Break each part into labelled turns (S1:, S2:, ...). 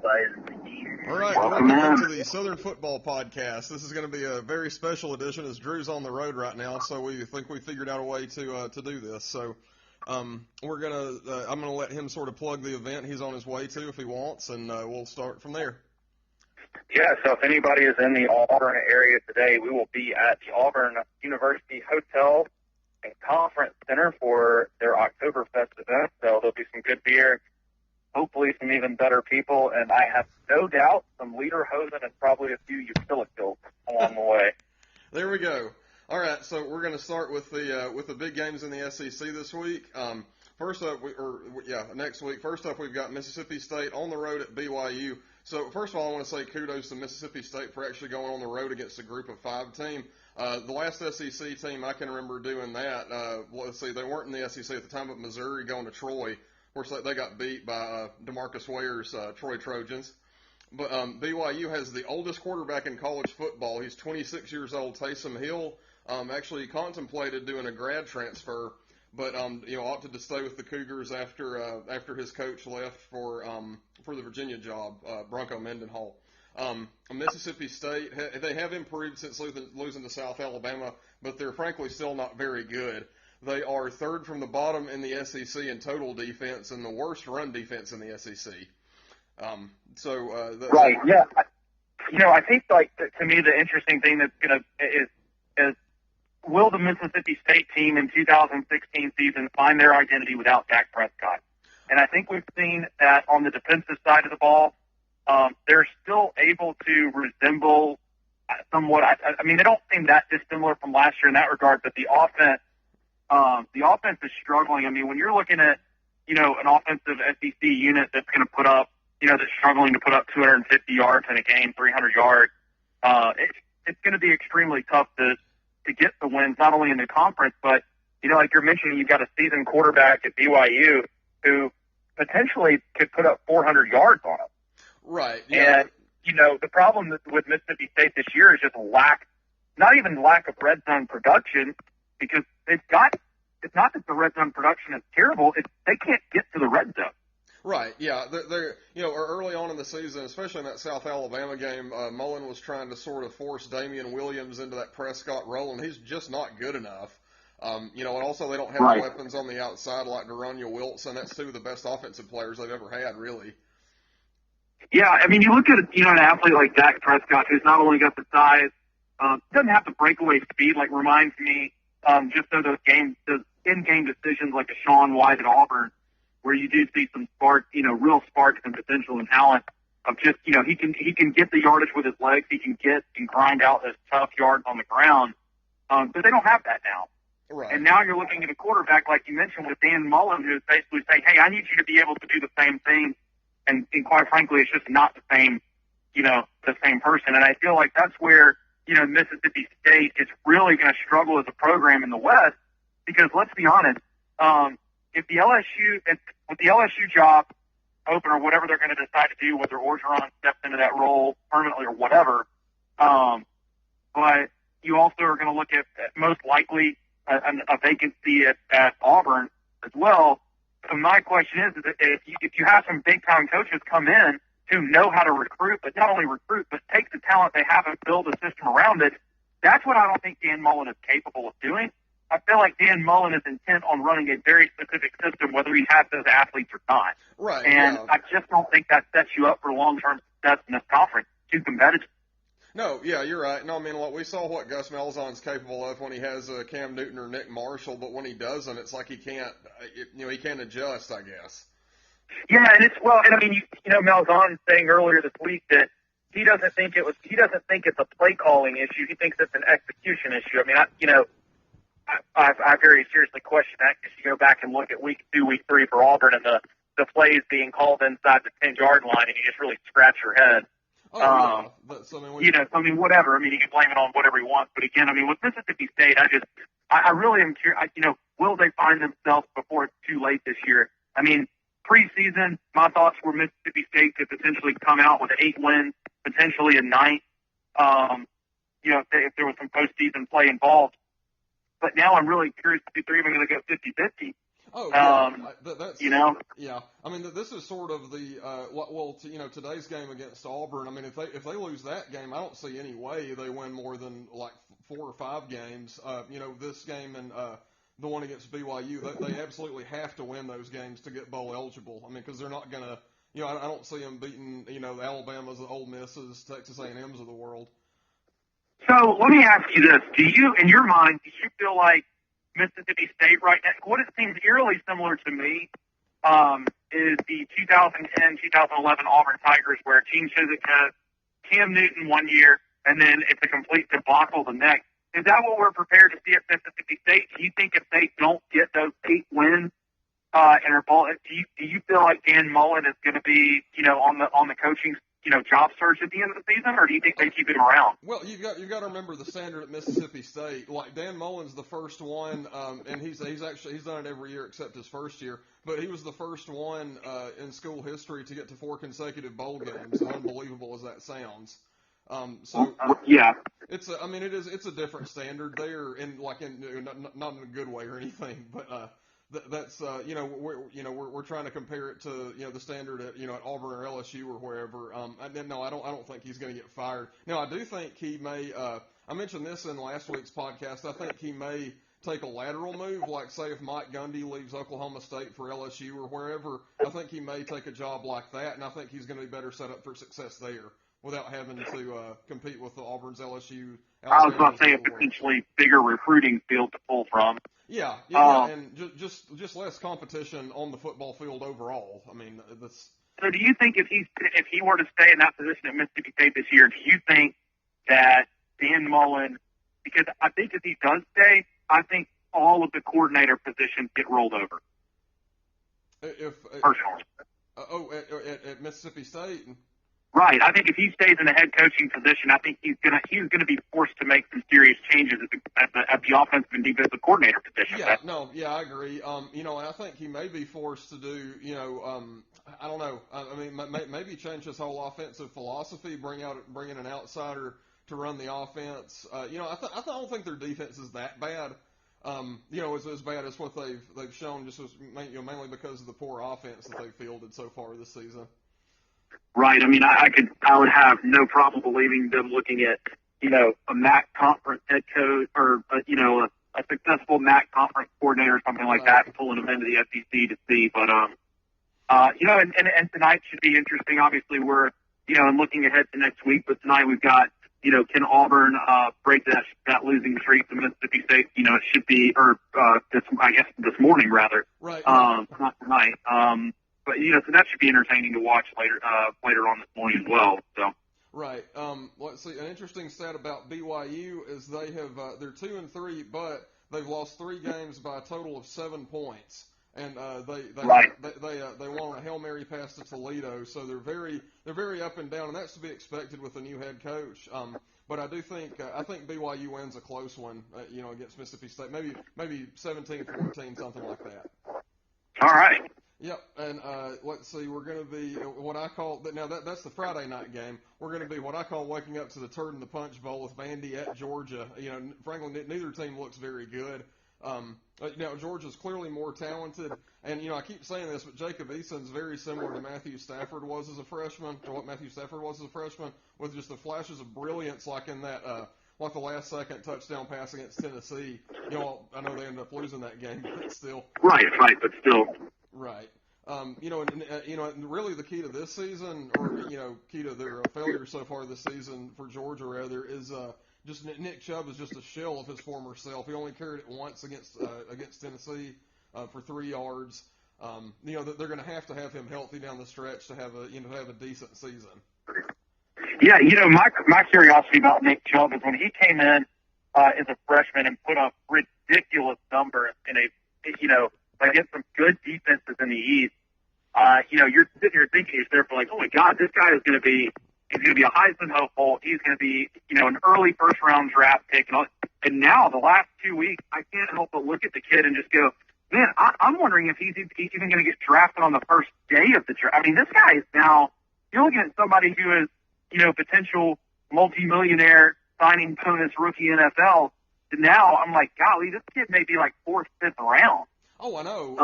S1: All right, welcome into the Southern Football Podcast. This is going to be a very special edition as Drew's on the road right now, so we think we figured out a way to do this. So I'm gonna let him sort of plug the event he's on his way to if he wants, and we'll start from there.
S2: Yeah, so if anybody is in the Auburn area today, we will be at the Auburn University Hotel and Conference Center for their Oktoberfest event. So there'll be some good beer, hopefully some even better people, and I have no doubt some lederhosen and probably a few utilicals along the way.
S1: There we go. All right, so we're going to start with the big games in the SEC this week. Next week. First up, we've got Mississippi State on the road at BYU. So first of all, I want to say kudos to Mississippi State for actually going on the road against a Group of 5 team. The last SEC team I can remember doing that. They weren't in the SEC at the time, but Missouri going to Troy. Of course, they got beat by DeMarcus Ware's Troy Trojans. But BYU has the oldest quarterback in college football. He's 26 years old. Taysom Hill actually contemplated doing a grad transfer, but opted to stay with the Cougars after his coach left for the Virginia job, Bronco Mendenhall. Mississippi State, they have improved since losing to South Alabama, but they're frankly still not very good. They are third from the bottom in the SEC in total defense and the worst run defense in the SEC.
S2: Right, yeah. I think to me the interesting thing that's is will the Mississippi State team in 2016 season find their identity without Dak Prescott? And I think we've seen that on the defensive side of the ball, they're still able to resemble somewhat. I mean, they don't seem that dissimilar from last year in that regard, but the offense is struggling. I mean, when you're looking at, an offensive SEC unit that's going to put up, that's struggling to put up 250 yards in a game, 300 yards, it's going to be extremely tough to get the wins, not only in the conference, but, like you're mentioning, you've got a seasoned quarterback at BYU who potentially could put up 400 yards on them.
S1: Right. Yeah.
S2: And, the problem with Mississippi State this year is just not even lack of red zone production, because it's not that the red zone production is terrible, they can't get to the red zone.
S1: Right, yeah. They're early on in the season, especially in that South Alabama game, Mullen was trying to sort of force Damian Williams into that Prescott role, and he's just not good enough. And also they don't have the weapons on the outside like De'Runnya Wilson. That's two of the best offensive players they've ever had, really. Yeah, I mean, you look at an athlete like Dak Prescott, who's not only got the size, doesn't have the breakaway speed. Like reminds me, just those in-game decisions like a Sean White at Auburn, where you do see some spark, real sparks and potential and talent of just, he can get the yardage with his legs. He can grind out those tough yards on the ground. But they don't have that now. Right. And now you're looking at a quarterback, like you mentioned, with Dan Mullen, who's basically saying, hey, I need you to be able to do the same thing. And quite frankly, it's just not the same person. And I feel like that's where, Mississippi State is really going to struggle as a program in the West, because let's be honest, with the LSU job open, or whatever they're going to decide to do, whether Orgeron steps into that role permanently or whatever, but you also are going to look at most likely a vacancy at Auburn as well. So my question is that if you have some big-time coaches come in who know how to recruit, but not only recruit, but take the talent they have and build a system around it, that's what I don't think Dan Mullen is capable of doing. I feel like Dan Mullen is intent on running a very specific system, whether he has those athletes or not. Right.
S2: And
S1: yeah.
S2: I just don't think that sets you up for long-term success in this conference. Too competitive.
S1: No, yeah, you're right. No, I mean, we saw what Gus Malzahn's capable of when he has Cam Newton or Nick Marshall, but when he doesn't, it's like he can't adjust, I guess.
S2: Yeah, and I mean, Malzahn saying earlier this week that he doesn't think it's a play calling issue. He thinks it's an execution issue. I mean, I very seriously question that, because you go back and look at week 2, week 3 for Auburn, and the plays being called inside the 10-yard line, and you just really scratch your head.
S1: Oh, yeah.
S2: Whatever. I mean, he can blame it on whatever he wants. But again, I mean, with Mississippi State, I really am curious. Will they find themselves before it's too late this year? I mean, preseason, my thoughts were Mississippi State could potentially come out with 8 wins, potentially a 9th. If there was some postseason play involved. But now I'm really curious if they're even going to go 50-50.
S1: Oh, yeah. That's,
S2: you know,
S1: yeah. I mean, this is sort of the, today's game against Auburn. I mean, if they lose that game, I don't see any way they win more than like 4 or 5 games. This game and, the one against BYU, they absolutely have to win those games to get bowl eligible. I mean, because they're not going to, I don't see them beating, the Alabamas, the Ole Misses, Texas A&Ms of the world.
S2: So let me ask you this. Do you, in your mind, do you feel like Mississippi State right now, what it seems eerily similar to me, is the 2010-2011 Auburn Tigers, where Gene Chizik has Cam Newton one year, and then it's a complete debacle the next. Is that what we're prepared to see at Mississippi State? Do you think if they don't get those 8 wins in our ball, do you feel like Dan Mullen is going to be, on the coaching, job search at the end of the season, or do you think they keep him around?
S1: Well, you've got to remember the standard at Mississippi State. Like Dan Mullen's the first one, and he's done it every year except his first year. But he was the first one in school history to get to 4 consecutive bowl games. As unbelievable as that sounds.
S2: Yeah,
S1: it's a different standard there, and not in a good way or anything, but that's we're trying to compare it to the standard at at Auburn or LSU or wherever. I don't think he's going to get fired. Now I do think he may. I mentioned this in last week's podcast. I think he may take a lateral move, like say if Mike Gundy leaves Oklahoma State for LSU or wherever. I think he may take a job like that, and I think he's going to be better set up for success there, without having to compete with the Auburn's, LSU.
S2: I was going to say a potentially bigger recruiting field to pull from.
S1: Yeah, and just less competition on the football field overall. I mean, that's.
S2: So, do you think if he were to stay in that position at Mississippi State this year, do you think that Dan Mullen? Because I think if he does stay, I think all of the coordinator positions get rolled over. Personally.
S1: At Mississippi State.
S2: Right. I think if he stays in a head coaching position, I think he's gonna be forced to make some serious changes at the offensive and defensive coordinator position.
S1: I agree. And I think he may be forced to do, I don't know. I mean, maybe change his whole offensive philosophy, bring in an outsider to run the offense. I don't think their defense is that bad. As bad as what they've shown, just mainly because of the poor offense that they've fielded so far this season.
S2: Right. I mean, I would have no problem believing them looking at, a MAC conference head coach or, a successful MAC conference coordinator or something like that and pulling them into the SEC to see. But, and tonight should be interesting. Obviously, we're, and looking ahead to next week, but tonight we've got, can Auburn break that losing streak to Mississippi State? It should be, this morning rather.
S1: Right.
S2: Not tonight. But so that should be entertaining to watch later on this morning as well. So.
S1: Right. Let's see. An interesting stat about BYU is they have they're 2-3, but they've lost 3 games by a total of 7 points, and they won a Hail Mary pass to Toledo, so they're very up and down, and that's to be expected with a new head coach. But I do think BYU wins a close one, against Mississippi State, maybe 17-14, something like that.
S2: All right.
S1: Yep, and let's see, we're going to be what I call – now that's the Friday night game. We're going to be what I call waking up to the Turd in the Punch Bowl with Vandy at Georgia. Frankly, neither team looks very good. Now, Georgia's clearly more talented, and, I keep saying this, but Jacob Eason's very similar to Matthew Stafford was as a freshman, with just the flashes of brilliance like in that like the last-second touchdown pass against Tennessee. I know they ended up losing that game, but still.
S2: Right, but still.
S1: Right. And really the key to this season, or, key to their failure so far this season for Georgia, rather, is just Nick Chubb is just a shell of his former self. He only carried it once against Tennessee for 3 yards. They're going to have him healthy down the stretch to have a decent season.
S2: Yeah, my curiosity about Nick Chubb is when he came in as a freshman and put up ridiculous numbers in against some good defenses in the East. You're sitting here thinking to yourself, like, oh my God, this guy is going to be a Heisman hopeful. He's going to be, an early first round draft pick. And now the last 2 weeks, I can't help but look at the kid and just go, man, I'm wondering if he's even going to get drafted on the first day of the draft. I mean, this guy is now, you're looking at somebody who is, potential multimillionaire signing bonus rookie NFL. And now I'm like, golly, this kid may be like 4th, 5th round.
S1: Oh, I know.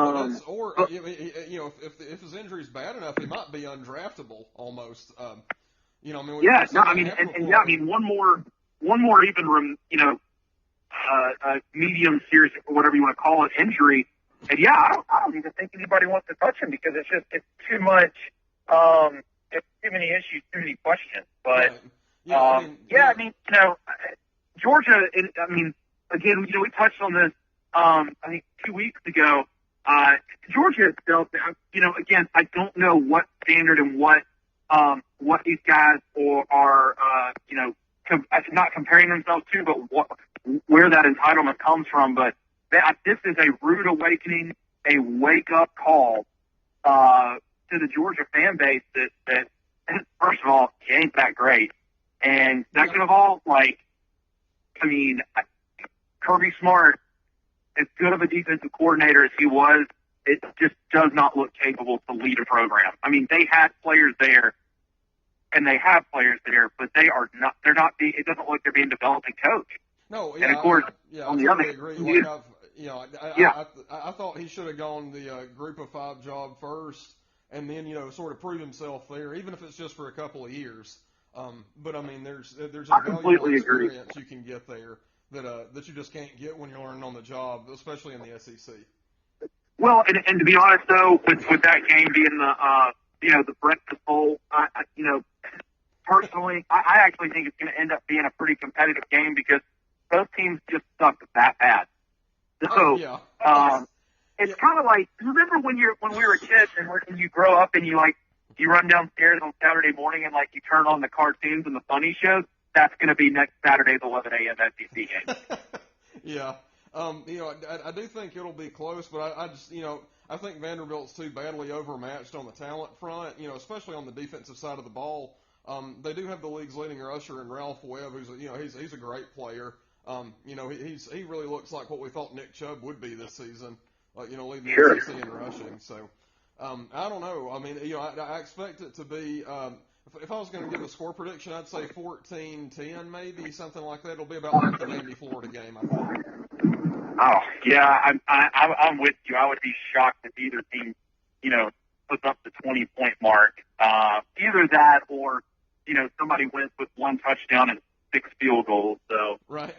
S2: But
S1: If his injury's bad enough, he might be undraftable almost. I mean, we've
S2: yeah, no,
S1: seen
S2: I
S1: that
S2: mean,
S1: happen
S2: and yeah, I
S1: before.
S2: mean, one more even, medium serious or whatever you want to call it injury. And yeah, I don't even think anybody wants to touch him because it's too much, it's too many issues, too many questions. But,
S1: Right. Yeah,
S2: I mean, Georgia, I mean, again, we touched on this, I think 2 weeks ago. Georgia itself, again, I don't know what standard and what these guys are, not comparing themselves to, but where that entitlement comes from. But this is a rude awakening, a wake up call, to the Georgia fan base that first of all, he ain't that great. And second of all, Kirby Smart, as good of a defensive coordinator as he was, it just does not look capable to lead a program. I mean, they had players there, and they have players there, but they're not being, it doesn't look like they're being developed and coached.
S1: No, yeah,
S2: And of course,
S1: I
S2: on the
S1: totally
S2: other
S1: agree.
S2: hand,
S1: I thought he should have gone the Group of Five job first, and then sort of prove himself there, even if it's just for a couple of years. But I mean, there's a
S2: I
S1: valuable
S2: completely agree.
S1: experience you can get there that you just can't get when you're learning on the job, especially in the SEC.
S2: Well, and to be honest though, with that game being the Breakfast Bowl, personally, I actually think it's going to end up being a pretty competitive game because both teams just suck that bad. So, it's kind of like, remember when we were kids and when you grow up and you run downstairs on Saturday morning and you turn on the cartoons and the funny shows? That's going to be next Saturday's 11 a.m. SEC game.
S1: Yeah. I do think it'll be close, but I just, I think Vanderbilt's too badly overmatched on the talent front, especially on the defensive side of the ball. They do have the league's leading rusher in Ralph Webb, he's a great player. He really looks like what we thought Nick Chubb would be this season, leading the SEC in rushing. So, I don't know. I mean, I expect it to be, if I was going to give a score prediction, I'd say 14-10 maybe, something like that. It'll be about like the Vandy-Florida game, I think.
S2: Oh, yeah, I'm with you. I would be shocked if either team, puts up the 20-point mark. Either that or, somebody wins with one touchdown and 6 field goals. So,
S1: right.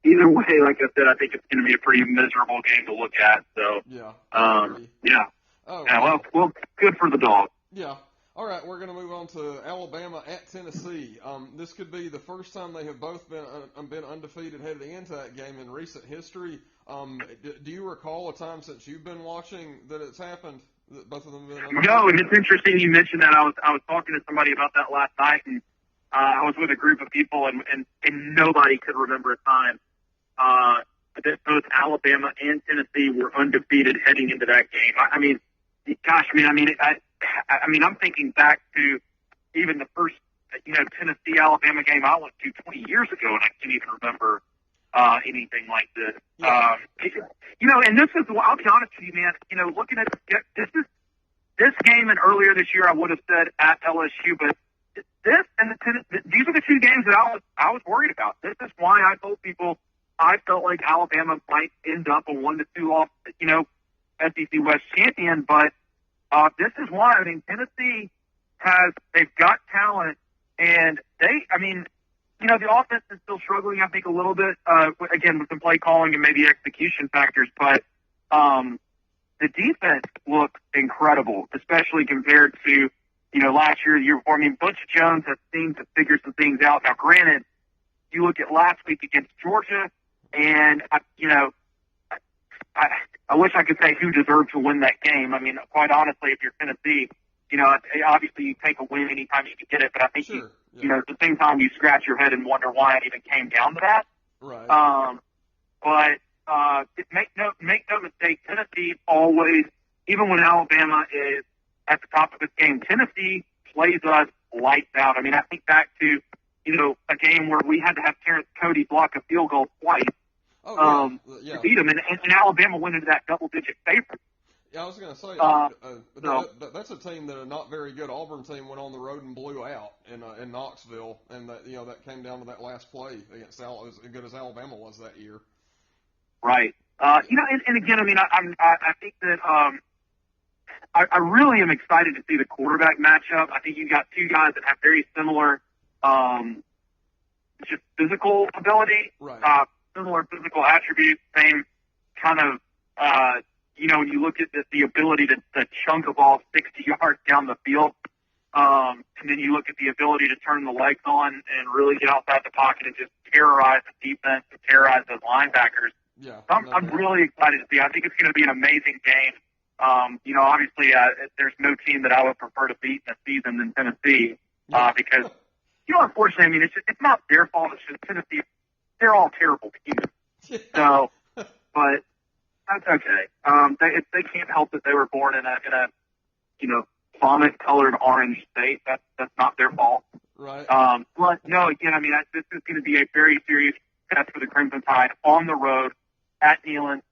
S2: Either way, like I said, I think it's going to be a pretty miserable game to look at. So,
S1: yeah.
S2: Oh, yeah, well, good for the Dogs.
S1: Yeah. All right, we're going to move on to Alabama at Tennessee. This could be the first time they have both been undefeated headed into that game in recent history. Do you recall a time since you've been watching that it's happened? That both of them have been undefeated?
S2: No, and it's interesting you mentioned that. I was talking to somebody about that last night, and I was with a group of people, and nobody could remember a time that both Alabama and Tennessee were undefeated heading into that game. I mean, I'm thinking back to even the first, Tennessee-Alabama game I went to 20 years ago, and I can't even remember anything like this.
S1: Yeah.
S2: And this is, I'll be honest with you, man, looking at this game and earlier this year, I would have said at LSU, but this and these are the two games that I was worried about. This is why I told people I felt like Alabama might end up a 1-2 off, SEC West champion, but this is why. I mean, Tennessee they've got talent, and the offense is still struggling, I think, a little bit, again, with some play calling and maybe execution factors, but the defense looks incredible, especially compared to, last year, the year before. I mean, Butch Jones has seemed to figure some things out. Now, granted, you look at last week against Georgia, and, I wish I could say who deserved to win that game. I mean, quite honestly, if you're Tennessee, obviously you take a win anytime you can get it, but I think at the same time you scratch your head and wonder why it even came down to that.
S1: Right.
S2: Make no mistake, Tennessee always, even when Alabama is at the top of its game, Tennessee plays us lights out. I mean, I think back to, a game where we had to have Terrence Cody block a field goal twice. To beat them, and Alabama went into that double-digit favorite.
S1: Yeah, I was going to say that's a team that a not very good Auburn team went on the road and blew out in Knoxville, and that came down to that last play against as good as Alabama was that year.
S2: Right. And again, I mean, I think that I really am excited to see the quarterback matchup. I think you've got two guys that have very similar, just physical ability,
S1: right.
S2: Similar physical attributes, same kind of, when you look at the ability to chunk a ball 60 yards down the field, and then you look at the ability to turn the legs on and really get outside the pocket and just terrorize the defense and terrorize those linebackers.
S1: Yeah,
S2: I'm really excited to see. I think it's going to be an amazing game. Obviously, there's no team that I would prefer to beat in a season than Tennessee, because, unfortunately, I mean, it's not their fault. It's just Tennessee. They're all terrible teams. So, but that's okay. They can't help that they were born in a vomit-colored orange state. That's not their fault.
S1: Right.
S2: But no, again, I mean, this is going to be a very serious test for the Crimson Tide on the road at Neyland.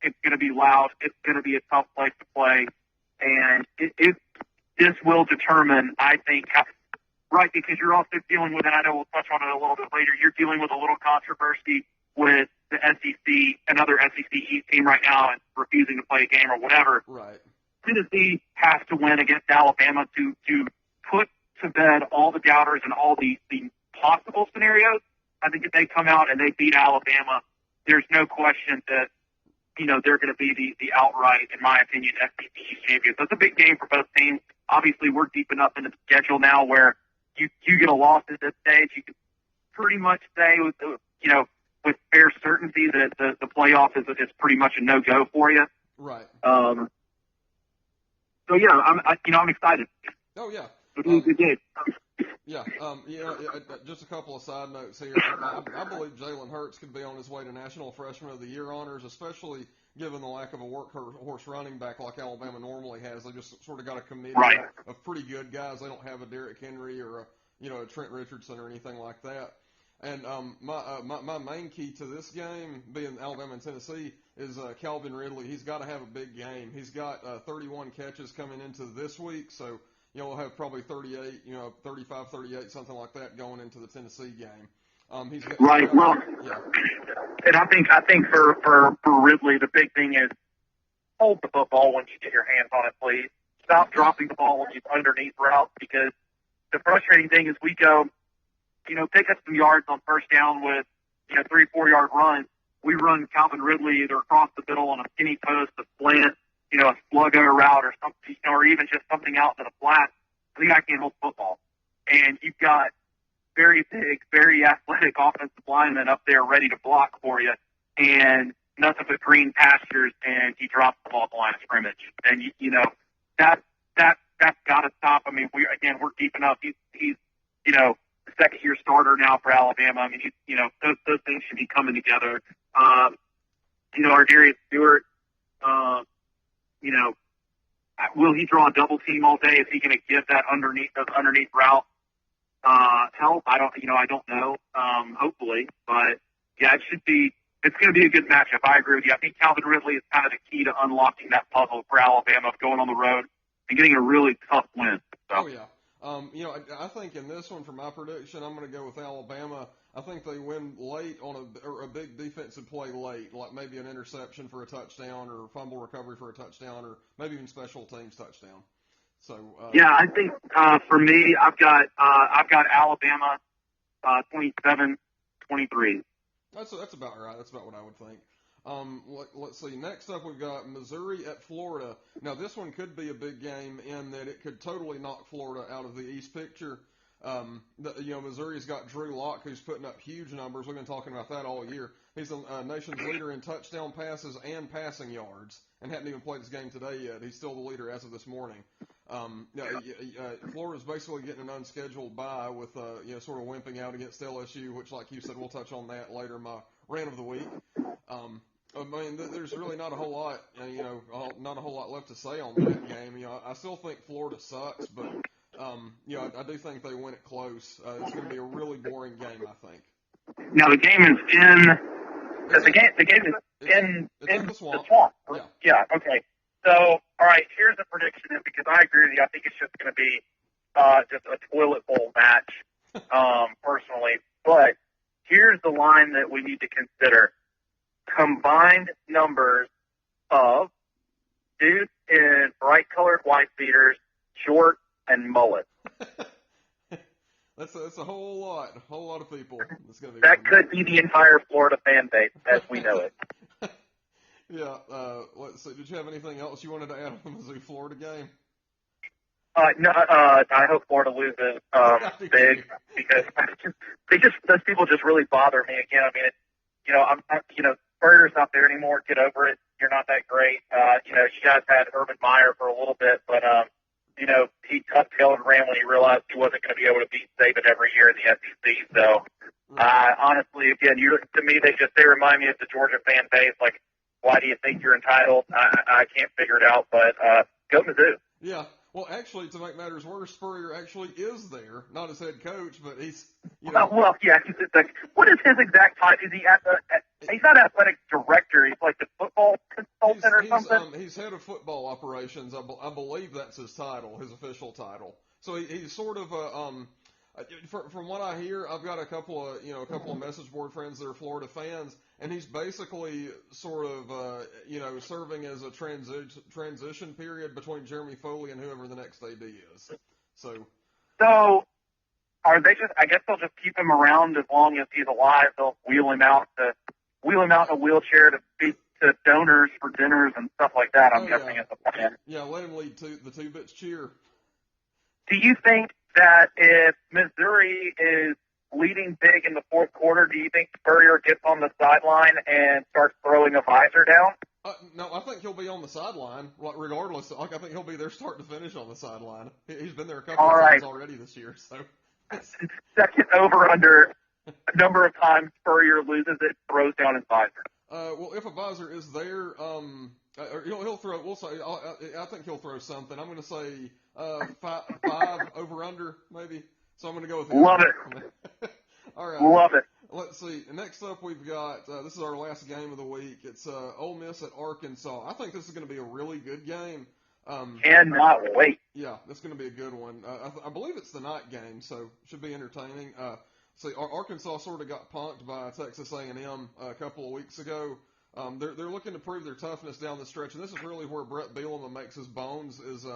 S2: It's going to be loud. It's going to be a tough place to play, and this will determine, I think, right, because you're also dealing with, and I know we'll touch on it a little bit later, you're dealing with a little controversy with the SEC, another SEC East team right now, and refusing to play a game or whatever.
S1: Right.
S2: Tennessee has to win against Alabama to put to bed all the doubters and all the possible scenarios. I think if they come out and they beat Alabama, there's no question that, they're going to be the outright, in my opinion, SEC East champions. So it's a big game for both teams. Obviously, we're deep enough into the schedule now where you get a loss at this stage, you can pretty much say with fair certainty that the playoff is pretty much a no-go for you.
S1: Right.
S2: So yeah, I'm excited.
S1: Oh yeah.
S2: It was a good game.
S1: Yeah. Just a couple of side notes here. I believe Jalen Hurts could be on his way to National Freshman of the Year honors, especially given the lack of a workhorse running back like Alabama normally has. They just sort of got a committee of pretty good guys. They don't have a Derrick Henry or a Trent Richardson or anything like that. And my main key to this game, being Alabama and Tennessee, is Calvin Ridley. He's got to have a big game. He's got 31 catches coming into this week, so we'll have probably 38, 35, 38, something like that going into the Tennessee game. He's got,
S2: right. Well,
S1: yeah.
S2: And I think for Ridley, the big thing is hold the football when you get your hands on it, please. Stop dropping the ball when you're underneath routes, because the frustrating thing is we go, pick up some yards on first down with, 3-4 yard runs. We run Calvin Ridley either across the middle on a skinny post, a slant, a sluggo route or something, or even just something out to the flat. The guy can't hold the football. And you've got very big, very athletic offensive linemen up there ready to block for you, and nothing but green pastures, and he drops the ball at the line of scrimmage. And, that's got to stop. I mean, we're deep enough. He's the second-year starter now for Alabama. I mean, those things should be coming together. Our Darius Stewart, will he draw a double team all day? Is he going to give that underneath route help? I don't know. Hopefully, but yeah, it's going to be a good matchup. I agree with you. I think Calvin Ridley is kind of the key to unlocking that puzzle for Alabama of going on the road and getting a really tough win. So.
S1: Oh yeah. I think in this one, for my prediction, I'm going to go with Alabama. I think they win late on a big defensive play late, like maybe an interception for a touchdown or fumble recovery for a touchdown, or maybe even special teams touchdown. So
S2: yeah, I think for me, I've got Alabama 27-23.
S1: That's about right. That's about what I would think. Let's see. Next up, we've got Missouri at Florida. Now, this one could be a big game in that it could totally knock Florida out of the East picture. Missouri's got Drew Lock, who's putting up huge numbers. We've been talking about that all year. He's the nation's leader in touchdown passes and passing yards, and hadn't even played his game today yet. He's still the leader as of this morning. Florida's basically getting an unscheduled bye with sort of wimping out against LSU, which, like you said, we'll touch on that later in my rant of the week. There's really not a whole lot, not a whole lot left to say on that game. I still think Florida sucks, but I do think they win it close. It's going to be a really boring game, I think.
S2: Now the game is in the game is in the swamp. Yeah. Okay. So, all right. Here's a prediction, because I agree with you. I think it's just going to be just a toilet bowl match, personally. But here's the line that we need to consider: combined numbers of dudes in bright-colored wife beaters, shorts, and mullets.
S1: That's a whole lot of people. That's gonna be
S2: That could be the entire Florida fan base as we know it.
S1: Yeah. Let's see. Did you have anything else you wanted to add on the Mizzou Florida game?
S2: No, I hope Florida loses big because those people just really bother me. Again, I mean, Spurrier's not there anymore. Get over it. You're not that great. You guys had Urban Meyer for a little bit, but he tucked tail and ran when he realized he wasn't going to be able to beat Saban every year in the SEC. So, honestly, again, to me, they remind me of the Georgia fan base. Like, why do you think you're entitled? I can't figure it out, but go Mizzou.
S1: Yeah. Well, actually, to make matters worse, Spurrier actually is there, not as head coach, but he's,
S2: Well, yeah. What is his exact title? Is he he's not athletic director. He's like the football consultant or something.
S1: He's head of football operations. I believe that's his title, his official title. So he's sort of from what I hear, I've got a couple of message board friends that are Florida fans, and he's basically sort of serving as a transition period between Jeremy Foley and whoever the next AD is. So are they just? I guess they'll just keep him around as long as he's alive. They'll wheel him out in a wheelchair to speak to donors for dinners and stuff like that. I'm guessing it's the plan. Yeah, let him lead the two bits cheer.
S2: Do you think that if Missouri is leading big in the fourth quarter, do you think Spurrier gets on the sideline and starts throwing a visor down?
S1: No, I think he'll be on the sideline, regardless. I think he'll be there start to finish on the sideline. He's been there a couple of times already this year. So
S2: second over under number of times Spurrier loses it, throws down his visor.
S1: Well, if a visor is there, he'll throw. We'll say. I think he'll throw something. I'm going to say 5 over under maybe. So I'm going to go with
S2: Love it.
S1: All right.
S2: Love it.
S1: Let's see. Next up, we've got this is our last game of the week. It's Ole Miss at Arkansas. I think this is going to be a really good game.
S2: Cannot wait.
S1: Yeah, that's going to be a good one. I believe it's the night game, so should be entertaining. See, Arkansas sort of got punked by Texas A&M a couple of weeks ago. They're looking to prove their toughness down the stretch, and this is really where Brett Bielema makes his bones. Is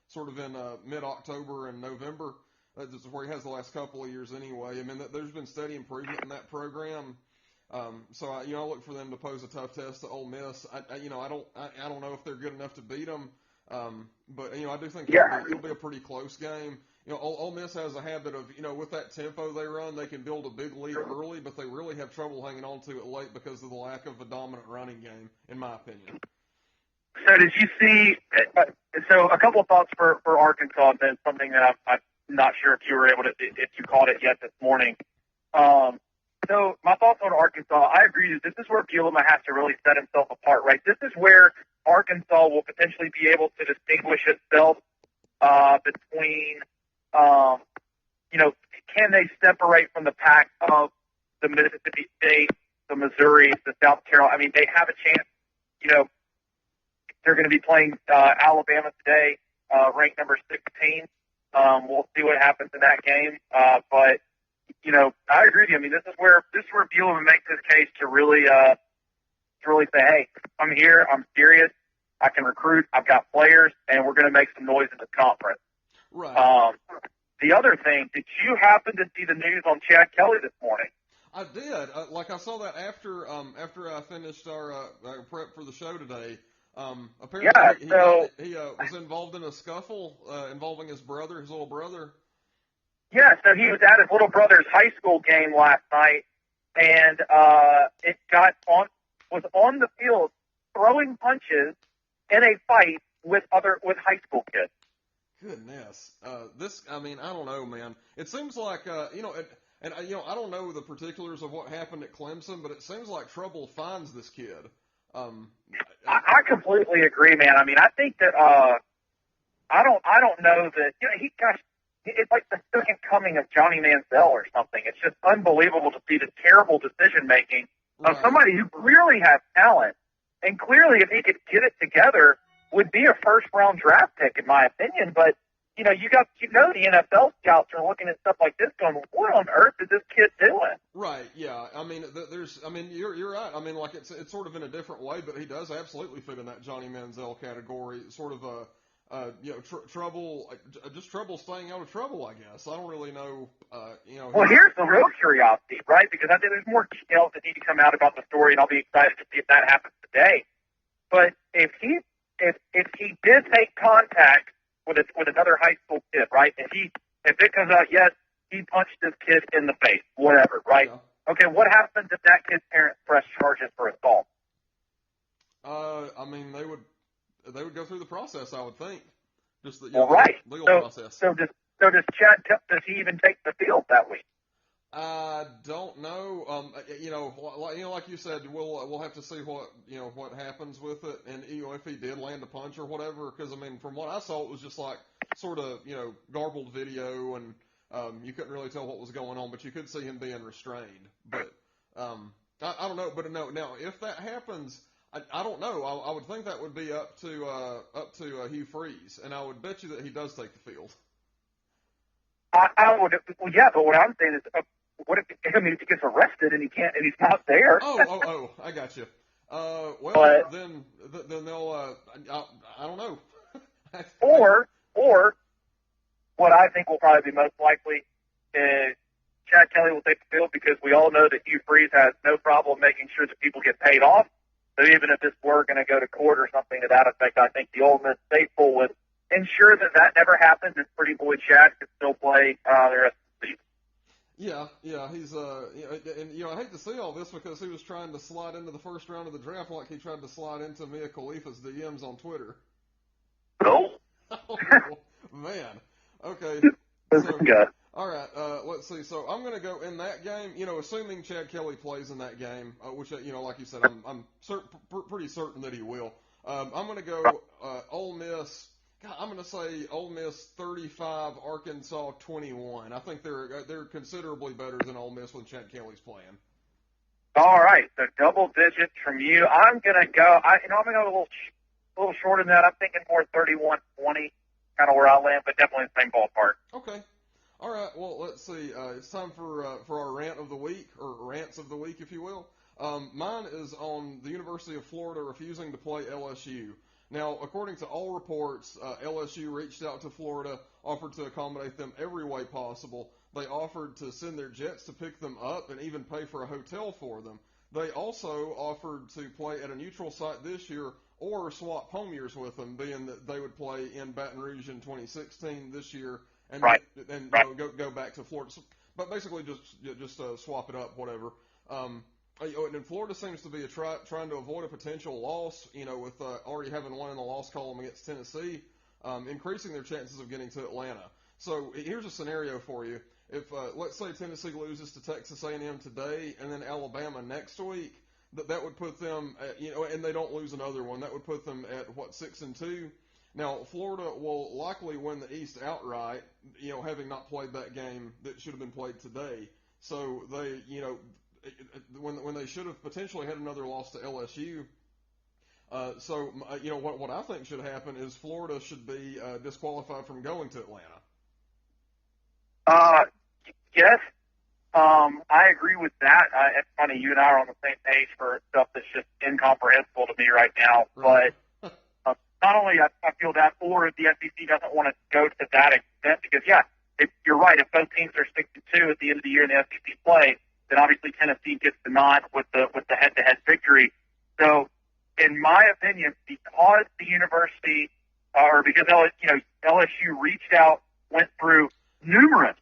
S1: sort of in mid-October and November. This is where he has the last couple of years anyway. I mean, there's been steady improvement in that program. So I look for them to pose a tough test to Ole Miss. I don't know if they're good enough to beat them. But I do think it'll be a pretty close game. Ole Miss has a habit of, with that tempo they run, they can build a big lead early, but they really have trouble hanging on to it late because of the lack of a dominant running game, in my opinion.
S2: So did you see? So a couple of thoughts for Arkansas, and then something that I'm not sure if you were able to, if you caught it yet this morning. So my thoughts on Arkansas, I agree that this is where Bielema has to really set himself apart, right? This is where Arkansas will potentially be able to distinguish itself between, can they separate from the pack of the Mississippi State, the Missouri, the South Carolina? I mean, they have a chance. They're going to be playing Alabama today, ranked number 16. We'll see what happens in that game. But I agree with you. I mean, this is where Bielema makes his case to really say, hey, I'm here. I'm serious. I can recruit. I've got players, and we're going to make some noise in this conference.
S1: Right.
S2: The other thing, did you happen to see the news on Chad Kelly this morning?
S1: I did. I saw that after I finished our prep for the show today. Apparently, he was involved in a scuffle involving his little brother.
S2: Yeah, so he was at his little brother's high school game last night, and it was on the field throwing punches in a fight with high school kids.
S1: Goodness, I don't know, man. It seems like I don't know the particulars of what happened at Clemson, but it seems like trouble finds this kid.
S2: I completely agree, man. I mean, I think that I don't know that it's like the second coming of Johnny Manziel or something. It's just unbelievable to see the terrible decision making of somebody who clearly has talent, and clearly if he could get it together would be a first round draft pick in my opinion. But the NFL scouts are looking at stuff like this going, what on earth is this kid doing?
S1: Right. Yeah. I mean, you're right. I mean, like it's sort of in a different way, but he does absolutely fit in that Johnny Manziel category. Sort of trouble, just trouble staying out of trouble, I guess. I don't really know,
S2: Well, here's the real curiosity, right? Because I think there's more details that need to come out about the story, and I'll be excited to see if that happens today. But if he did take contact with another high school kid, right? If it comes out, yes, he punched this kid in the face, whatever, right?
S1: Yeah.
S2: Okay, what happens if that kid's parents press charges for assault?
S1: I mean, they would go through the process, I would think. Just the
S2: right.
S1: legal process.
S2: So does Chad, does he even take the field that week?
S1: I don't know. Like you said, we'll have to see what happens with it, and if he did land a punch or whatever. Because I mean, from what I saw, it was just like sort of garbled video, and you couldn't really tell what was going on, but you could see him being restrained. But I don't know. But no, now if that happens, I don't know. I would think that would be up to Hugh Freeze, and I would bet you that he does take the field.
S2: I would. Well, yeah, but what I'm saying is, what if he gets arrested and he's not there?
S1: Oh, I got you. Then they'll. I don't know.
S2: or what I think will probably be most likely is Chad Kelly will take the field because we all know that Hugh Freeze has no problem making sure that people get paid off. So even if this were going to go to court or something to that effect, I think the Ole Miss faithful would ensure that never happens, and Pretty Boy Chad could still play the rest of the season.
S1: Yeah, he's and I hate to see all this because he was trying to slide into the first round of the draft like he tried to slide into Mia Khalifa's DMs on Twitter.
S2: No.
S1: Oh, man. Okay. So, all right. Let's see. So I'm going to go in that game. Assuming Chad Kelly plays in that game, which like you said, I'm pretty certain that he will. I'm going to go Ole Miss. God, I'm going to say Ole Miss 35, Arkansas 21. I think they're considerably better than Ole Miss when Chad Kelly's playing.
S2: All right, so double digits from you. I'm going to go. I'm going to go a little shorter than that. I'm thinking more 31-20, kind of where I land, but definitely the same ballpark.
S1: Okay. All right. Well, let's see. It's time for our rant of the week, or rants of the week, if you will. Mine is on the University of Florida refusing to play LSU. Now, according to all reports, LSU reached out to Florida, offered to accommodate them every way possible. They offered to send their jets to pick them up and even pay for a hotel for them. They also offered to play at a neutral site this year or swap home years with them, being that they would play in Baton Rouge in 2016 this year and go back to Florida. But basically just swap it up, whatever. And Florida seems to be trying to avoid a potential loss, with already having one in the loss column against Tennessee, increasing their chances of getting to Atlanta. So here's a scenario for you. If let's say Tennessee loses to Texas A&M today and then Alabama next week, that would put them at, and they don't lose another one, that would put them at 6-2. Now Florida will likely win the East outright, having not played that game that should have been played today. So they, when they should have potentially had another loss to LSU. What I think should happen is Florida should be disqualified from going to Atlanta.
S2: Yes, I agree with that. It's funny, you and I are on the same page for stuff that's just incomprehensible to me right now.
S1: Right.
S2: But not only I feel that, or the SEC doesn't want to go to that extent, because if you're right, if both teams are 6-2 at the end of the year in the SEC play, then obviously Tennessee gets the nod with the head-to-head victory. So, in my opinion, because the university, or because LSU reached out, went through numerous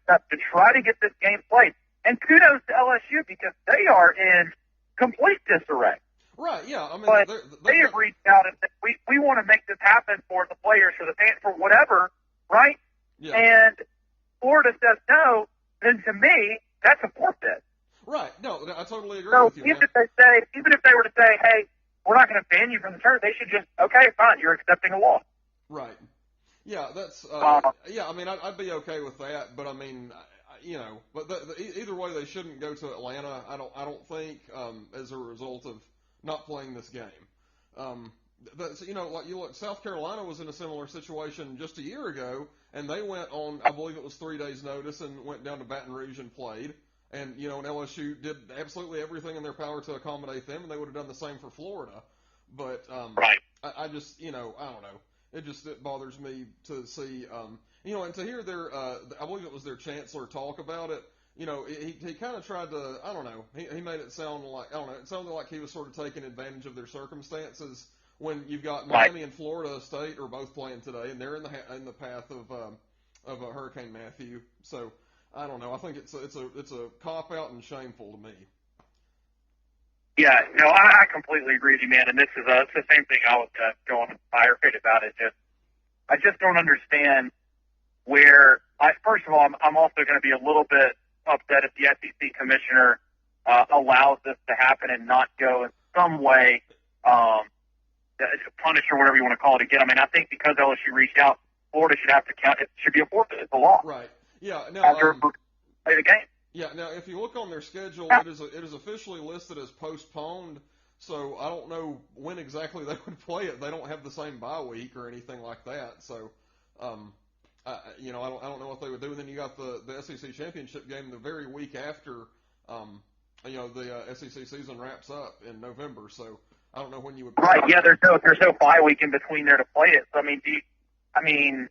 S2: steps to try to get this game played, and kudos to LSU because they are in complete disarray.
S1: Right. Yeah. I mean,
S2: but they have reached out and said, we want to make this happen for the players, for the fans, for whatever, right?
S1: Yeah.
S2: And Florida says no. Then to me, that's a forfeit.
S1: Right. No, I totally agree
S2: so
S1: with you.
S2: Even if they were to say, hey, we're not going to ban you from the tournament, they should just, okay, fine, you're accepting a loss.
S1: Right. Yeah, that's yeah. I mean, I'd be okay with that, but I mean, but either way, they shouldn't go to Atlanta. I don't think as a result of not playing this game. that's, like you look, South Carolina was in a similar situation just a year ago, and they went on, I believe it was 3 days' notice, and went down to Baton Rouge and played. And and LSU did absolutely everything in their power to accommodate them, and they would have done the same for Florida. But
S2: Right.
S1: I just, I don't know. It bothers me to see, and to hear I believe it was their chancellor talk about it. He kind of tried to, I don't know, he made it sound like, I don't know, it sounded like he was sort of taking advantage of their circumstances when you've got
S2: Right.
S1: Miami and Florida State are both playing today, and they're in the path of Hurricane Matthew. So I don't know. I think it's a cop out and shameful to me.
S2: Yeah, no, I completely agree with you, man. And this is it's the same thing I was going on tirade about. It I just don't understand where. First of all, I'm also going to be a little bit upset if the SEC commissioner allows this to happen and not go in some way punish or whatever you want to call it again. I mean, I think because LSU reached out, Florida should have to count. It should be a forfeit. It's a law.
S1: Right. Yeah. Now,
S2: after play the game.
S1: Yeah. Now, if you look on their schedule, it is officially listed as postponed. So I don't know when exactly they would play it. They don't have the same bye week or anything like that. So, I don't know what they would do. And then you got the SEC championship game the very week after, the SEC season wraps up in November. So I don't know when you would.
S2: Right. Yeah. There's no bye week in between there to play it. So I mean,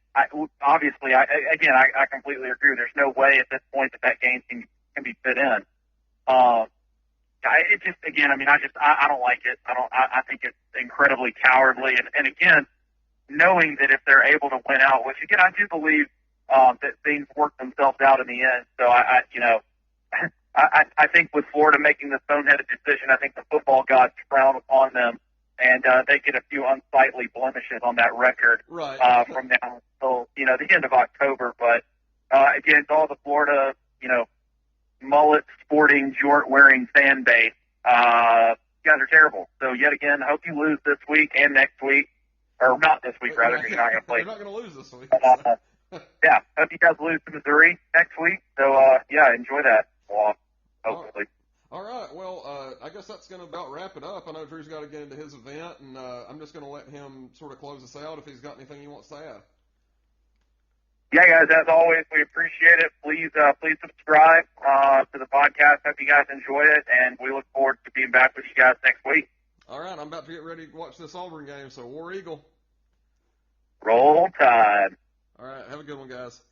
S2: obviously, I completely agree. There's no way at this point that game can be fit in. It just, again, I don't like it. I think it's incredibly cowardly. And again, knowing that if they're able to win out, which again, I do believe, that things work themselves out in the end. So I think with Florida making this boneheaded decision, I think the football gods frown upon them, and they get a few unsightly blemishes on that record
S1: right.
S2: From now until the end of October. But again, to all the Florida mullet sporting jort wearing fan base, you guys are terrible. So yet again, I hope you lose this week and next week, or not this week rather, because you're not going to play.
S1: You're not going to lose this week.
S2: Yeah, hope you guys lose to Missouri next week. So enjoy that loss. Hopefully.
S1: All right. Well, I guess that's going to about wrap it up. I know Drew's got to get into his event, and I'm just going to let him sort of close us out if he's got anything he wants to add.
S2: Yeah, guys, as always, we appreciate it. Please subscribe to the podcast. Hope you guys enjoyed it, and we look forward to being back with you guys next week.
S1: All right. I'm about to get ready to watch this Auburn game, so War Eagle.
S2: Roll Tide.
S1: All right. Have a good one, guys.